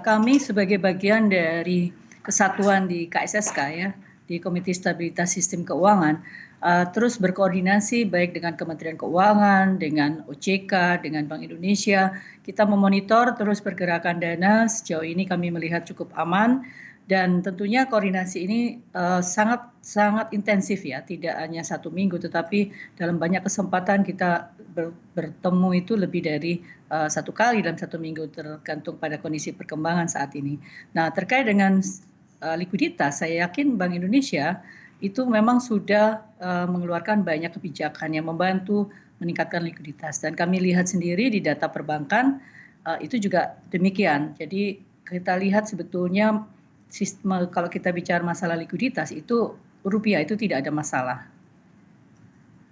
kami sebagai bagian dari kesatuan di KSSK ya, di Komite Stabilitas Sistem Keuangan, terus berkoordinasi baik dengan Kementerian Keuangan, dengan OJK, dengan Bank Indonesia. Kita memonitor terus pergerakan dana, sejauh ini kami melihat cukup aman. Dan tentunya koordinasi ini sangat intensif ya, tidak hanya 1 minggu, tetapi dalam banyak kesempatan kita bertemu itu lebih dari 1 kali dalam 1 minggu, tergantung pada kondisi perkembangan saat ini. Nah, terkait dengan likuiditas, saya yakin Bank Indonesia itu memang sudah mengeluarkan banyak kebijakan yang membantu meningkatkan likuiditas. Dan kami lihat sendiri di data perbankan itu juga demikian. Jadi kita lihat sebetulnya kalau kita bicara masalah likuiditas itu rupiah itu tidak ada masalah.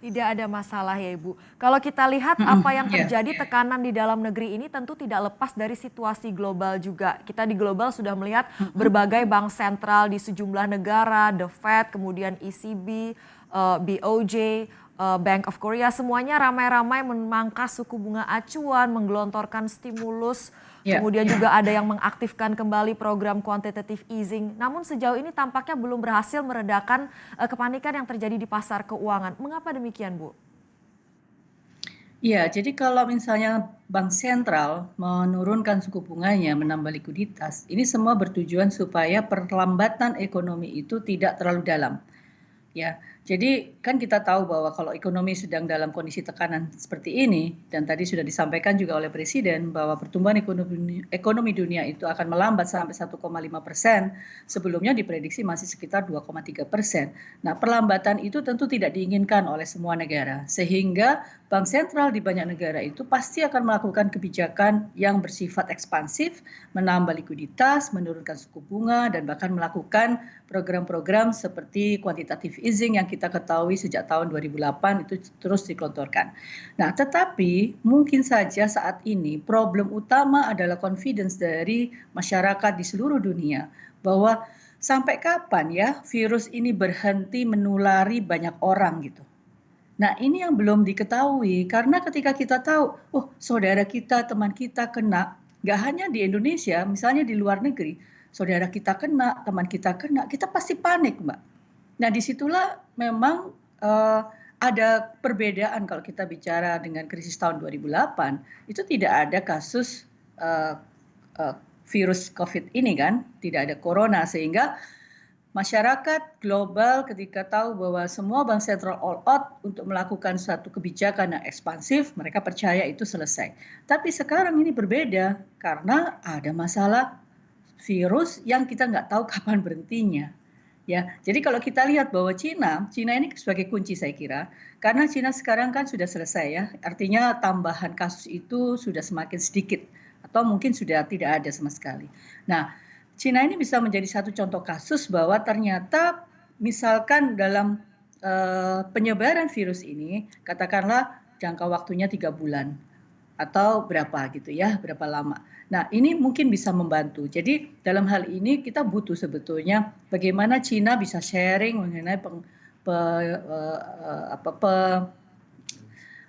Tidak ada masalah ya Ibu. Kalau kita lihat apa yang terjadi tekanan di dalam negeri ini tentu tidak lepas dari situasi global juga. Kita di global sudah melihat berbagai bank sentral di sejumlah negara, The Fed, kemudian ECB, BOJ, Bank of Korea, semuanya ramai-ramai memangkas suku bunga acuan, menggelontorkan stimulus. Kemudian juga ada yang mengaktifkan kembali program quantitative easing. Namun sejauh ini tampaknya belum berhasil meredakan kepanikan yang terjadi di pasar keuangan. Mengapa demikian, Bu? Iya, jadi kalau misalnya bank sentral menurunkan suku bunganya, menambah likuiditas, ini semua bertujuan supaya perlambatan ekonomi itu tidak terlalu dalam. Ya, jadi kan kita tahu bahwa kalau ekonomi sedang dalam kondisi tekanan seperti ini, dan tadi sudah disampaikan juga oleh Presiden bahwa pertumbuhan ekonomi dunia itu akan melambat sampai 1,5%, sebelumnya diprediksi masih sekitar 2,3%. Nah, perlambatan itu tentu tidak diinginkan oleh semua negara, sehingga bank sentral di banyak negara itu pasti akan melakukan kebijakan yang bersifat ekspansif, menambah likuiditas, menurunkan suku bunga, dan bahkan melakukan program-program seperti quantitative easing yang kita ketahui sejak tahun 2008 itu terus dikelontorkan. Nah, tetapi mungkin saja saat ini problem utama adalah confidence dari masyarakat di seluruh dunia bahwa sampai kapan ya virus ini berhenti menulari banyak orang gitu. Nah, ini yang belum diketahui karena ketika kita tahu, oh saudara kita, teman kita kena, nggak hanya di Indonesia, misalnya di luar negeri, saudara kita kena, teman kita kena, kita pasti panik, Mbak. Nah, disitulah memang ada perbedaan kalau kita bicara dengan krisis tahun 2008, itu tidak ada kasus virus COVID ini kan, tidak ada corona, sehingga masyarakat global ketika tahu bahwa semua bank sentral all out untuk melakukan suatu kebijakan yang ekspansif, mereka percaya itu selesai. Tapi sekarang ini berbeda karena ada masalah virus yang kita nggak tahu kapan berhentinya. Ya, jadi kalau kita lihat bahwa Cina ini sebagai kunci saya kira, karena Cina sekarang kan sudah selesai ya, artinya tambahan kasus itu sudah semakin sedikit atau mungkin sudah tidak ada sama sekali. Nah, Cina ini bisa menjadi satu contoh kasus bahwa ternyata misalkan dalam penyebaran virus ini, katakanlah jangka waktunya 3 bulan atau berapa gitu ya, berapa lama. Nah, ini mungkin bisa membantu. Jadi dalam hal ini kita butuh sebetulnya bagaimana Cina bisa sharing mengenai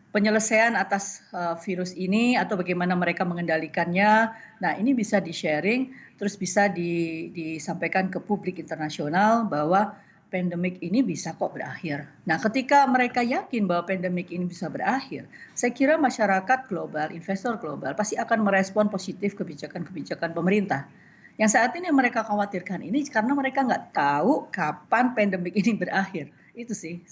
penyelesaian atas virus ini atau bagaimana mereka mengendalikannya. Nah, ini bisa di-sharing, terus bisa disampaikan ke publik internasional bahwa pandemik ini bisa kok berakhir. Nah, ketika mereka yakin bahwa pandemik ini bisa berakhir, saya kira masyarakat global, investor global pasti akan merespon positif kebijakan-kebijakan pemerintah. Yang saat ini mereka khawatirkan ini karena mereka nggak tahu kapan pandemik ini berakhir. Itu sih.